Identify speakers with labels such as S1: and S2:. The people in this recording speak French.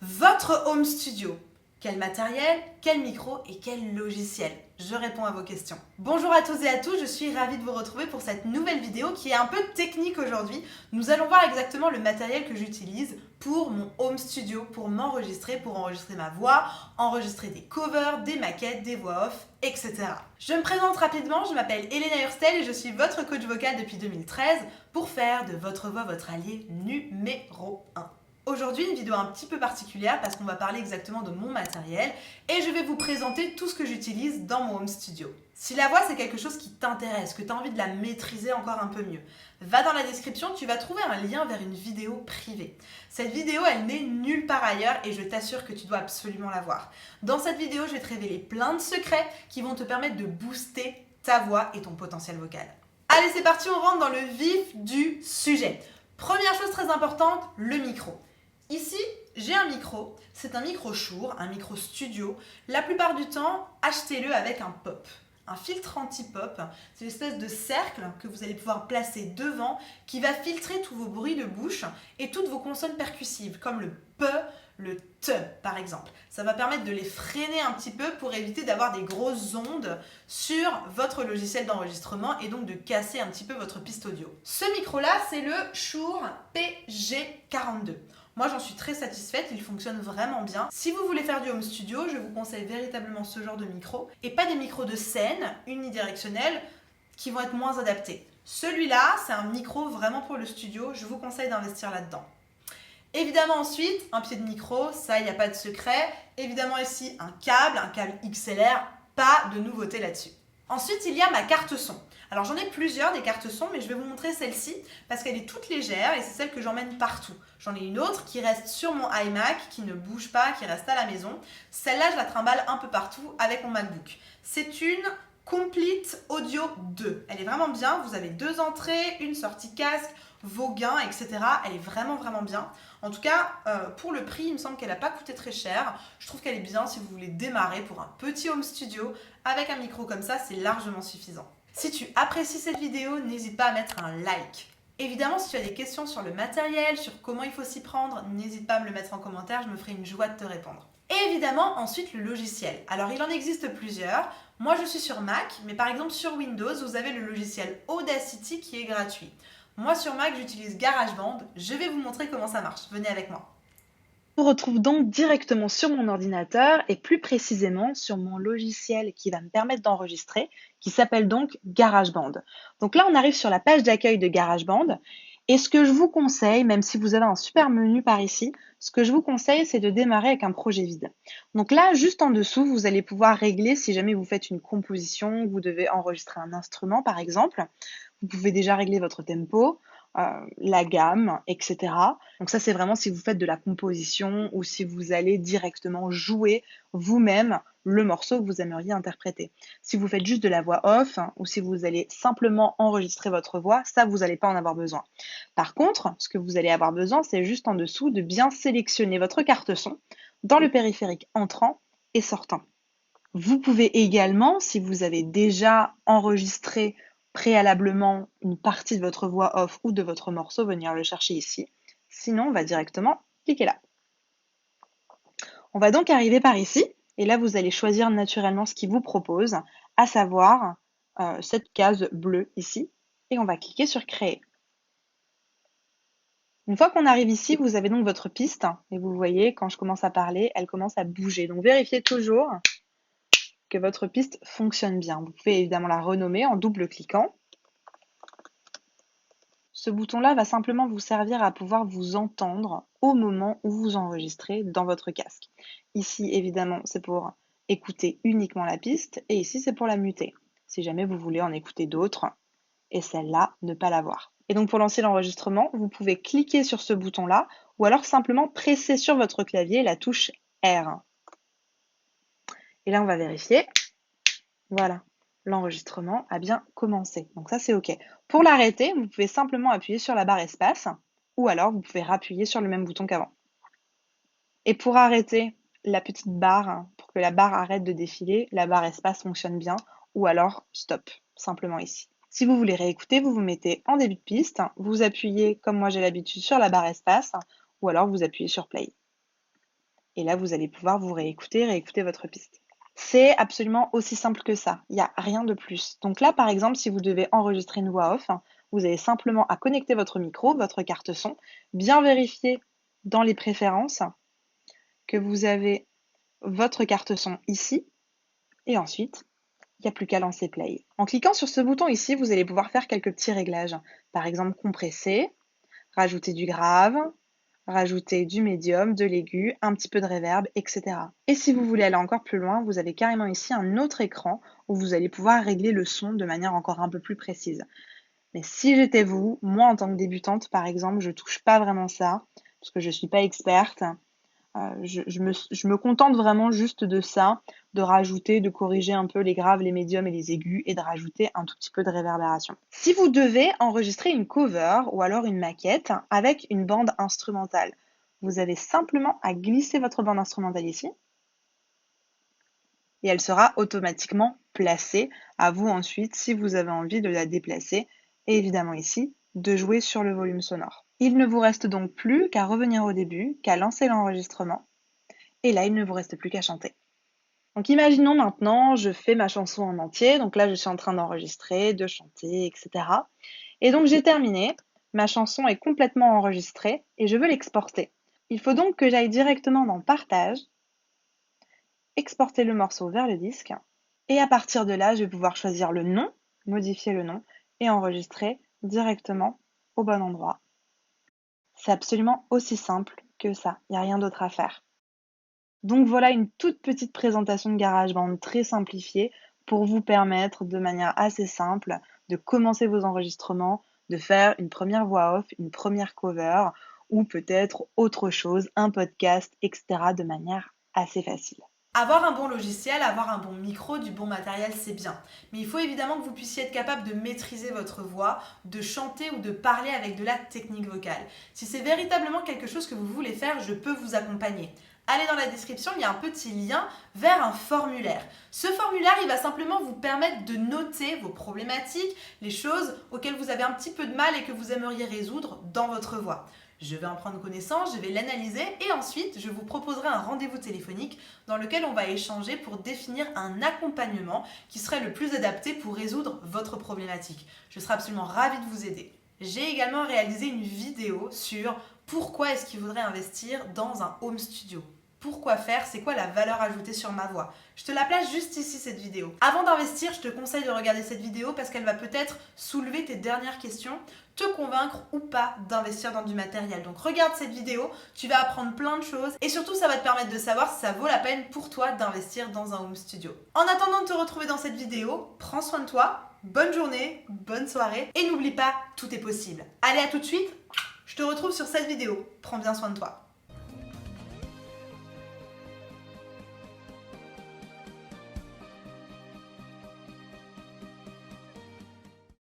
S1: Votre home studio. Quel matériel, quel micro et quel logiciel? Je réponds à vos questions. Bonjour à tous et à tous, je suis ravie de vous retrouver pour cette nouvelle vidéo qui est un peu technique aujourd'hui. Nous allons voir exactement le matériel que j'utilise pour mon home studio, pour m'enregistrer, pour enregistrer ma voix, enregistrer des covers, des maquettes, des voix off, etc. Je me présente rapidement, je m'appelle Elena Hurstel et je suis votre coach vocal depuis 2013 pour faire de votre voix votre allié numéro 1. Aujourd'hui, une vidéo un petit peu particulière parce qu'on va parler exactement de mon matériel et je vais vous présenter tout ce que j'utilise dans mon home studio. Si la voix c'est quelque chose qui t'intéresse, que tu as envie de la maîtriser encore un peu mieux, va dans la description, tu vas trouver un lien vers une vidéo privée. Cette vidéo, elle n'est nulle part ailleurs et je t'assure que tu dois absolument la voir. Dans cette vidéo, je vais te révéler plein de secrets qui vont te permettre de booster ta voix et ton potentiel vocal. Allez, c'est parti, on rentre dans le vif du sujet. Première chose très importante, le micro. Ici, j'ai un micro, c'est un micro Shure, un micro studio. La plupart du temps, achetez-le avec un pop. Un filtre anti-pop, c'est une espèce de cercle que vous allez pouvoir placer devant qui va filtrer tous vos bruits de bouche et toutes vos consonnes percussives, comme le P, le T par exemple. Ça va permettre de les freiner un petit peu pour éviter d'avoir des grosses ondes sur votre logiciel d'enregistrement et donc de casser un petit peu votre piste audio. Ce micro-là, c'est le Shure PG42. Moi, j'en suis très satisfaite, il fonctionne vraiment bien. Si vous voulez faire du home studio, je vous conseille véritablement ce genre de micro et pas des micros de scène unidirectionnels qui vont être moins adaptés. Celui-là, c'est un micro vraiment pour le studio, je vous conseille d'investir là-dedans. Évidemment ensuite, un pied de micro, ça, il n'y a pas de secret. Évidemment ici, un câble XLR, pas de nouveauté là-dessus. Ensuite, il y a ma carte son. Alors j'en ai plusieurs des cartes son, mais je vais vous montrer celle-ci parce qu'elle est toute légère et c'est celle que j'emmène partout. J'en ai une autre qui reste sur mon iMac, qui ne bouge pas, qui reste à la maison. Celle-là, je la trimballe un peu partout avec mon MacBook. C'est une Complete Audio 2. Elle est vraiment bien, vous avez deux entrées, une sortie casque, vos gains, etc. Elle est vraiment bien. En tout cas, pour le prix, il me semble qu'elle n'a pas coûté très cher. Je trouve qu'elle est bien si vous voulez démarrer pour un petit home studio. Avec un micro comme ça, c'est largement suffisant. Si tu apprécies cette vidéo, n'hésite pas à mettre un like. Évidemment, si tu as des questions sur le matériel, sur comment il faut s'y prendre, n'hésite pas à me le mettre en commentaire, je me ferai une joie de te répondre. Et évidemment, ensuite, le logiciel. Alors, il en existe plusieurs. Moi, je suis sur Mac, mais par exemple, sur Windows, vous avez le logiciel Audacity qui est gratuit. Moi, sur Mac, j'utilise GarageBand. Je vais vous montrer comment ça marche. Venez avec moi.
S2: Je me retrouve donc directement sur mon ordinateur et plus précisément sur mon logiciel qui va me permettre d'enregistrer, qui s'appelle donc GarageBand. Donc là, on arrive sur la page d'accueil de GarageBand et ce que je vous conseille, même si vous avez un super menu par ici, ce que je vous conseille, c'est de démarrer avec un projet vide. Donc là, juste en dessous, vous allez pouvoir régler si jamais vous faites une composition, vous devez enregistrer un instrument par exemple. Vous pouvez déjà régler votre tempo, la gamme, etc. Donc ça, c'est vraiment si vous faites de la composition ou si vous allez directement jouer vous-même le morceau que vous aimeriez interpréter. Si vous faites juste de la voix off ou si vous allez simplement enregistrer votre voix, ça, vous n'allez pas en avoir besoin. Par contre, ce que vous allez avoir besoin, c'est juste en dessous de bien sélectionner votre carte son dans le périphérique entrant et sortant. Vous pouvez également, si vous avez déjà enregistré préalablement une partie de votre voix off ou de votre morceau, venir le chercher ici. Sinon, on va directement cliquer là. On va donc arriver par ici, et là, vous allez choisir naturellement ce qu'il vous propose, à savoir cette case bleue ici, et on va cliquer sur Créer. Une fois qu'on arrive ici, vous avez donc votre piste, et vous voyez, quand je commence à parler, elle commence à bouger. Donc vérifiez toujours que votre piste fonctionne bien. Vous pouvez évidemment la renommer en double-cliquant. Ce bouton-là va simplement vous servir à pouvoir vous entendre au moment où vous enregistrez dans votre casque. Ici, évidemment, c'est pour écouter uniquement la piste et ici, c'est pour la muter. Si jamais vous voulez en écouter d'autres et celle-là, ne pas l'avoir. Et donc, pour lancer l'enregistrement, vous pouvez cliquer sur ce bouton-là ou alors simplement presser sur votre clavier la touche R. Et là, on va vérifier. Voilà, l'enregistrement a bien commencé. Donc ça, c'est OK. Pour l'arrêter, vous pouvez simplement appuyer sur la barre espace ou alors vous pouvez rappuyer sur le même bouton qu'avant. Et pour arrêter la petite barre, pour que la barre arrête de défiler, la barre espace fonctionne bien ou alors stop, simplement ici. Si vous voulez réécouter, vous vous mettez en début de piste, vous appuyez comme moi j'ai l'habitude sur la barre espace ou alors vous appuyez sur play. Et là, vous allez pouvoir vous réécouter votre piste. C'est absolument aussi simple que ça. Il n'y a rien de plus. Donc là, par exemple, si vous devez enregistrer une voix off, vous avez simplement à connecter votre micro, votre carte son, bien vérifier dans les préférences que vous avez votre carte son ici, et ensuite, il n'y a plus qu'à lancer play. En cliquant sur ce bouton ici, vous allez pouvoir faire quelques petits réglages. Par exemple, compresser, rajouter du grave, rajouter du médium, de l'aigu, un petit peu de reverb, etc. Et si vous voulez aller encore plus loin, vous avez carrément ici un autre écran où vous allez pouvoir régler le son de manière encore un peu plus précise. Mais si j'étais vous, moi en tant que débutante par exemple, je touche pas vraiment ça, parce que je suis pas experte. Je me contente vraiment juste de ça, de rajouter, de corriger un peu les graves, les médiums et les aigus et de rajouter un tout petit peu de réverbération. Si vous devez enregistrer une cover ou alors une maquette avec une bande instrumentale, vous avez simplement à glisser votre bande instrumentale ici et elle sera automatiquement placée. À vous ensuite, si vous avez envie de la déplacer, et évidemment ici, de jouer sur le volume sonore. Il ne vous reste donc plus qu'à revenir au début, qu'à lancer l'enregistrement. Et là, il ne vous reste plus qu'à chanter. Donc imaginons maintenant, je fais ma chanson en entier, donc là je suis en train d'enregistrer, de chanter, etc. Et donc j'ai terminé, ma chanson est complètement enregistrée et je veux l'exporter. Il faut donc que j'aille directement dans Partage, exporter le morceau vers le disque, et à partir de là, je vais pouvoir choisir le nom, modifier le nom, et enregistrer directement au bon endroit. C'est absolument aussi simple que ça, il n'y a rien d'autre à faire. Donc voilà une toute petite présentation de GarageBand très simplifiée pour vous permettre de manière assez simple de commencer vos enregistrements, de faire une première voix off, une première cover ou peut-être autre chose, un podcast, etc. de manière assez facile.
S1: Avoir un bon logiciel, avoir un bon micro, du bon matériel, c'est bien. Mais il faut évidemment que vous puissiez être capable de maîtriser votre voix, de chanter ou de parler avec de la technique vocale. Si c'est véritablement quelque chose que vous voulez faire, je peux vous accompagner. Allez dans la description, il y a un petit lien vers un formulaire. Ce formulaire, il va simplement vous permettre de noter vos problématiques, les choses auxquelles vous avez un petit peu de mal et que vous aimeriez résoudre dans votre voix. Je vais en prendre connaissance, je vais l'analyser et ensuite je vous proposerai un rendez-vous téléphonique dans lequel on va échanger pour définir un accompagnement qui serait le plus adapté pour résoudre votre problématique. Je serai absolument ravie de vous aider. J'ai également réalisé une vidéo sur pourquoi est-ce qu'il faudrait investir dans un home studio. Pourquoi faire? C'est quoi la valeur ajoutée sur ma voix? Je te la place juste ici cette vidéo. Avant d'investir, je te conseille de regarder cette vidéo parce qu'elle va peut-être soulever tes dernières questions, te convaincre ou pas d'investir dans du matériel. Donc regarde cette vidéo, tu vas apprendre plein de choses et surtout ça va te permettre de savoir si ça vaut la peine pour toi d'investir dans un home studio. En attendant de te retrouver dans cette vidéo, prends soin de toi, bonne journée, bonne soirée et n'oublie pas, tout est possible. Allez, à tout de suite, je te retrouve sur cette vidéo. Prends bien soin de toi.